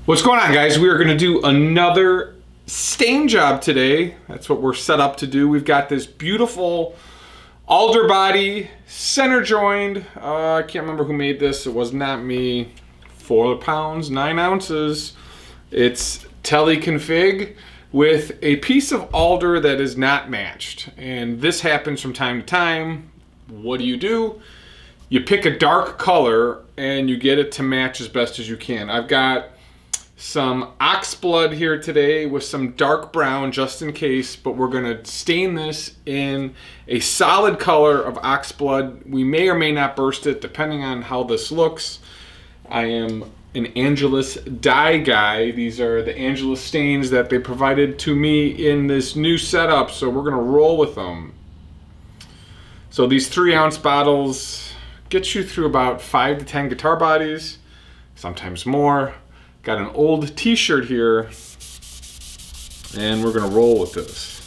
What's going on, guys? We are going to do another stain job today. That's what we're set up to do. We've got this beautiful alder body, center joined. I can't remember who made this. It was not me. 4 pounds, 9 ounces. It's tele-config with a piece of alder that is not matched. And this happens from time to time. What do? You pick a dark color and you get it to match as best as you can. I've got some ox blood here today with some dark brown just in case, but we're gonna stain this in a solid color of ox blood. We may or may not burst it depending on how this looks. I am an Angelus dye guy. These are the Angelus stains that they provided to me in this new setup, so we're gonna roll with them. So these 3-ounce bottles get you through about 5 to 10 guitar bodies, sometimes more. Got an old t-shirt here, and we're gonna roll with this.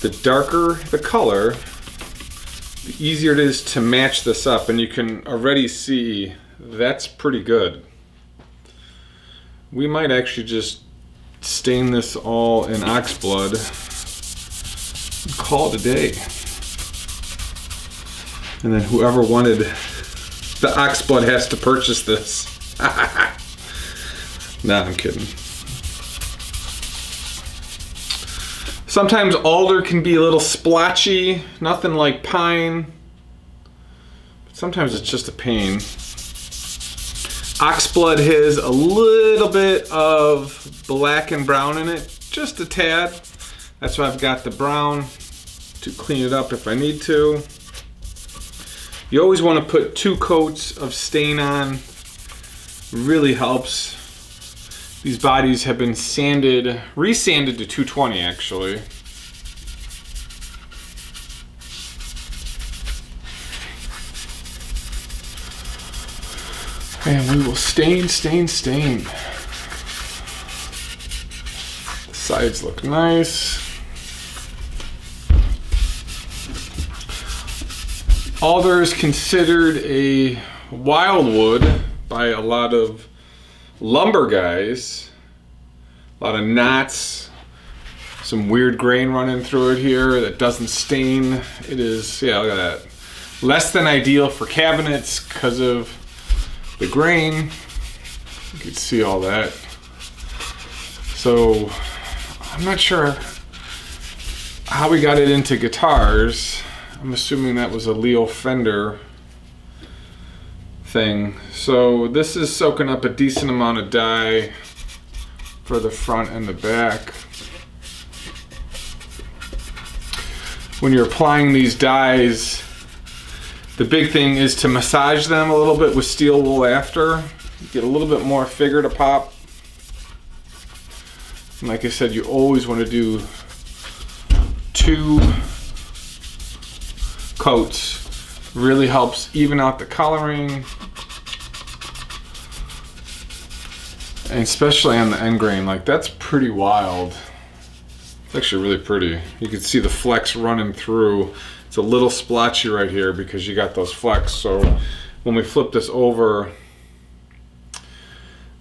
The darker the color, the easier it is to match this up, and you can already see that's pretty good. We might actually just stain this all in ox blood and call it a day. And then whoever wanted the ox blood has to purchase this. Nah, I'm kidding. Sometimes alder can be a little splotchy, nothing like pine. But sometimes it's just a pain. Ox blood has a little bit of black and brown in it, just a tad. That's why I've got the brown to clean it up if I need to. You always want to put 2 coats of stain on. Really helps. These bodies have been sanded, resanded to 220 actually. And we will stain. The sides look nice. Alder is considered a wildwood by a lot of lumber guys. A lot of knots, some weird grain running through it here that doesn't stain. It is, yeah, look at that. Less than ideal for cabinets because of the grain. You can see all that. So I'm not sure how we got it into guitars. I'm assuming that was a Leo Fender thing. So this is soaking up a decent amount of dye for the front and the back. When you're applying these dyes, the big thing is to massage them a little bit with steel wool after. Get a little bit more figure to pop. And like I said, you always want to do 2 coats. Really helps even out the coloring, and especially on the end grain. Like, that's pretty wild. It's actually really pretty. You can see the flecks running through. It's a little splotchy right here because you got those flecks. So when we flip this over,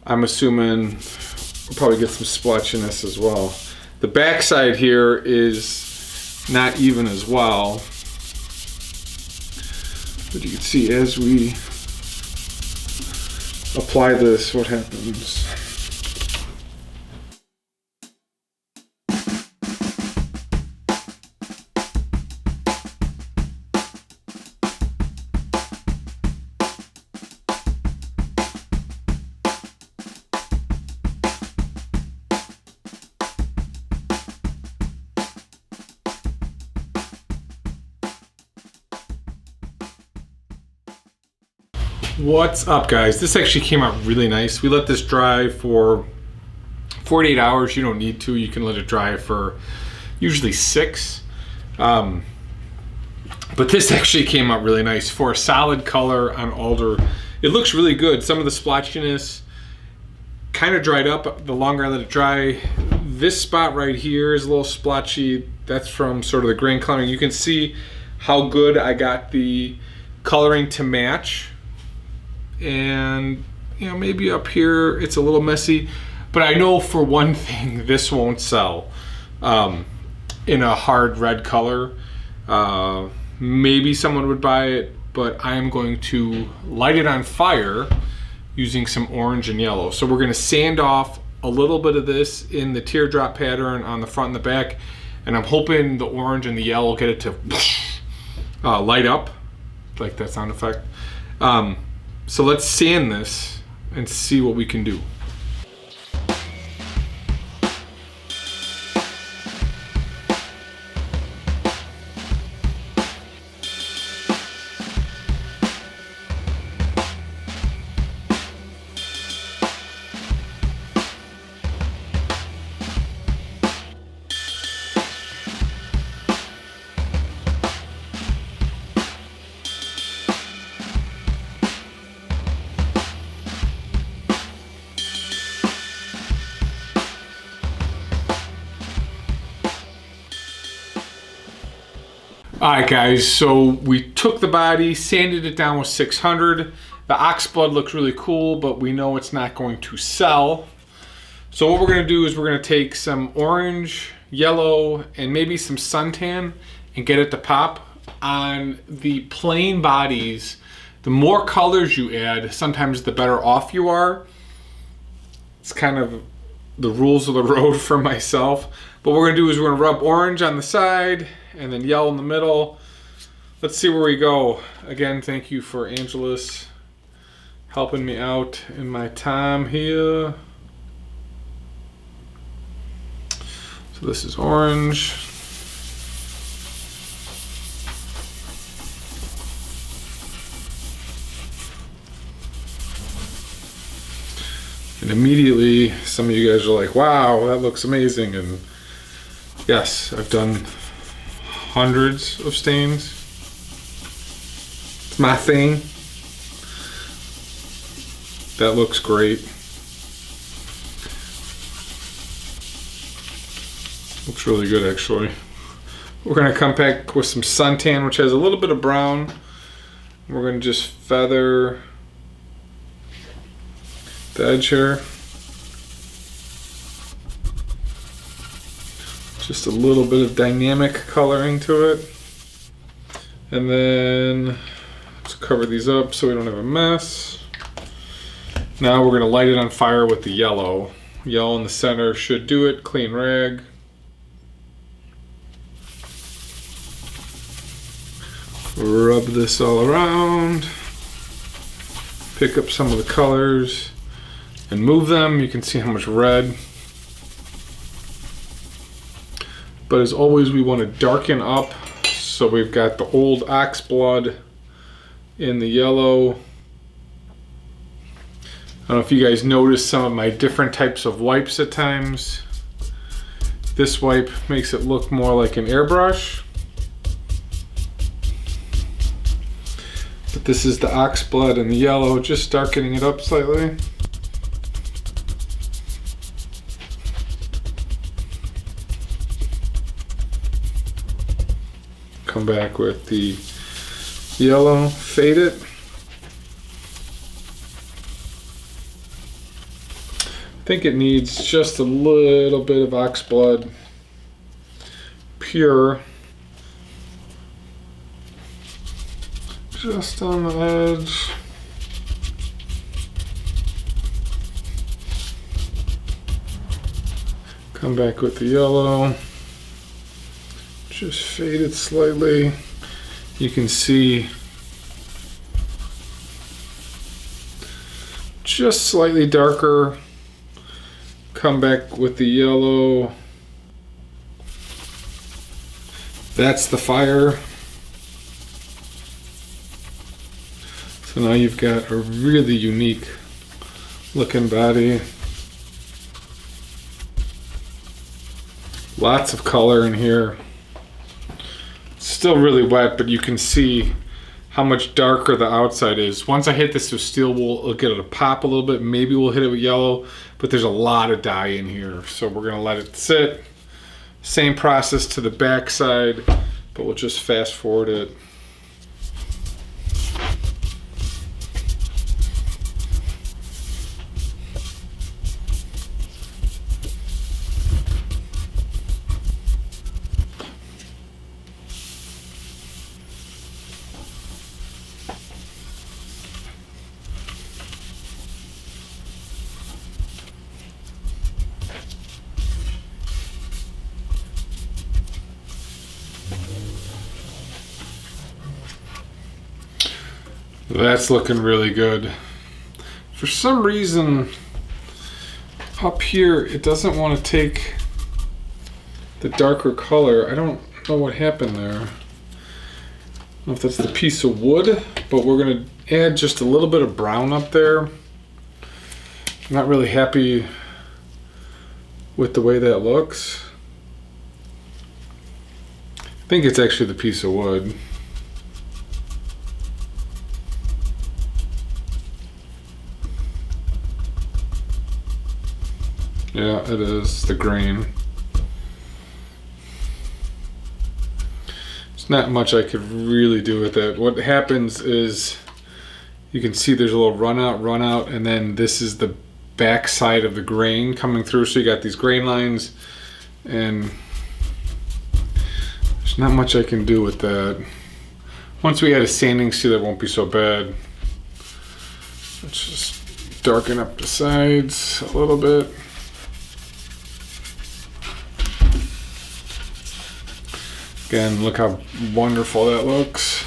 I'm assuming we'll probably get some splotchiness as well. The back side here is not even as well. But you can see as we apply this, what happens. What's up, guys? This actually came out really nice. We let this dry for 48 hours. You don't need to. You can let it dry for usually 6. But this actually came out really nice for a solid color on alder. It looks really good. Some of the splotchiness kind of dried up the longer I let it dry. This spot right here is a little splotchy. That's from sort of the grain coloring. You can see how good I got the coloring to match. And you know, maybe up here it's a little messy, but I know for one thing this won't sell in a hard red color. Maybe someone would buy it, but I am going to light it on fire using some orange and yellow. So we're going to sand off a little bit of this in the teardrop pattern on the front and the back, and I'm hoping the orange and the yellow get it to light up, like that sound effect. So let's sand this and see what we can do. Alright guys, so we took the body, sanded it down with 600. The oxblood looks really cool, but we know it's not going to sell. So what we're going to do is we're going to take some orange, yellow, and maybe some suntan and get it to pop. On the plain bodies, the more colors you add, sometimes the better off you are. It's kind of the rules of the road for myself. But what we're going to do is we're going to rub orange on the side and then yellow in the middle. Let's see where we go. Again, thank you for Angelus helping me out in my time here. So this is orange. And immediately some of you guys are like, wow, that looks amazing. And yes, I've done hundreds of stains. It's my thing. That looks great. Looks really good actually. We're gonna come back with some suntan, which has a little bit of brown. We're gonna just feather the edge here. Just a little bit of dynamic coloring to it. And then let's cover these up so we don't have a mess. Now we're gonna light it on fire with the yellow. Yellow in the center should do it. Clean rag. Rub this all around. Pick up some of the colors and move them. You can see how much red. But as always, we want to darken up. So we've got the old ox blood in the yellow. I don't know if you guys noticed some of my different types of wipes at times. This wipe makes it look more like an airbrush. But this is the ox blood in the yellow, just darkening it up slightly. Come back with the yellow, fade it. I think it needs just a little bit of ox blood, pure, just on the edge. Come back with the yellow. Just fade it slightly. You can see just slightly darker. Come back with the yellow. That's the fire. So now you've got a really unique looking body. Lots of color in here. Still really wet, but you can see how much darker the outside is. Once I hit this with steel wool, it'll get it to pop a little bit. Maybe we'll hit it with yellow, but there's a lot of dye in here. So we're gonna let it sit. Same process to the back side, but we'll just fast forward it. That's looking really good. For some reason, up here, it doesn't want to take the darker color. I don't know what happened there. I don't know if that's the piece of wood, but we're going to add just a little bit of brown up there. I'm not really happy with the way that looks. I think it's actually the piece of wood. Yeah, it is the grain. There's not much I could really do with it. What happens is you can see there's a little run out, and then this is the back side of the grain coming through. So you got these grain lines, and there's not much I can do with that. Once we add a sanding sealer, it won't be so bad. Let's just darken up the sides a little bit. Again, look how wonderful that looks.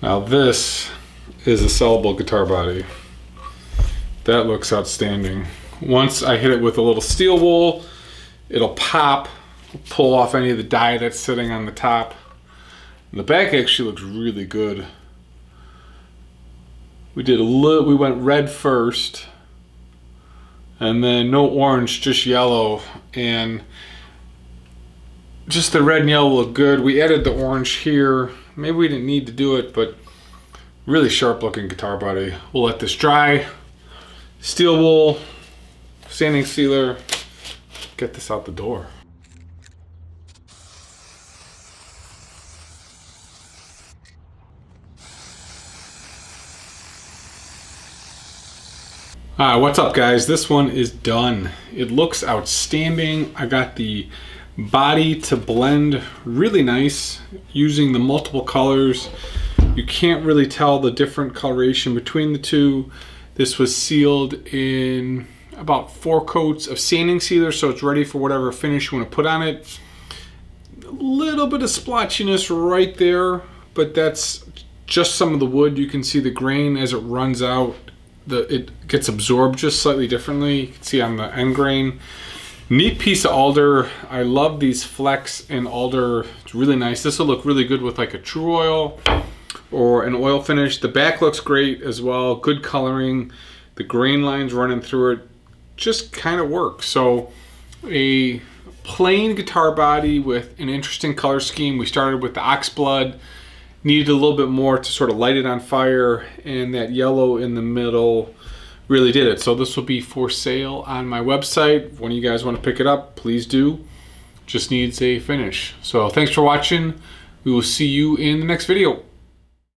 Now this is a sellable guitar body. That looks outstanding. Once I hit it with a little steel wool, it'll pop, pull off any of the dye that's sitting on the top. The back actually looks really good. We went red first, and then no orange, just yellow, and just the red and yellow look good. We added the orange here. Maybe we didn't need to do it, but really sharp looking guitar body. We'll let this dry. Steel wool, sanding sealer, get this out the door. What's up guys? This one is done. It looks outstanding. I got the body to blend really nice using the multiple colors. You can't really tell the different coloration between the two. This was sealed in about 4 coats of sanding sealer, so it's ready for whatever finish you want to put on it. A little bit of splotchiness right there, but that's just some of the wood. You can see the grain as it runs out. It gets absorbed just slightly differently. You can see on the end grain. Neat piece of alder. I love these flecks in alder. It's really nice. This will look really good with like a true oil or an oil finish. The back looks great as well. Good coloring. The grain lines running through it just kind of works. So a plain guitar body with an interesting color scheme. We started with the ox blood. Needed a little bit more to sort of light it on fire, and that yellow in the middle really did it. So this will be for sale on my website. If one of you guys want to pick it up, please do. Just needs a finish. So thanks for watching. We will see you in the next video.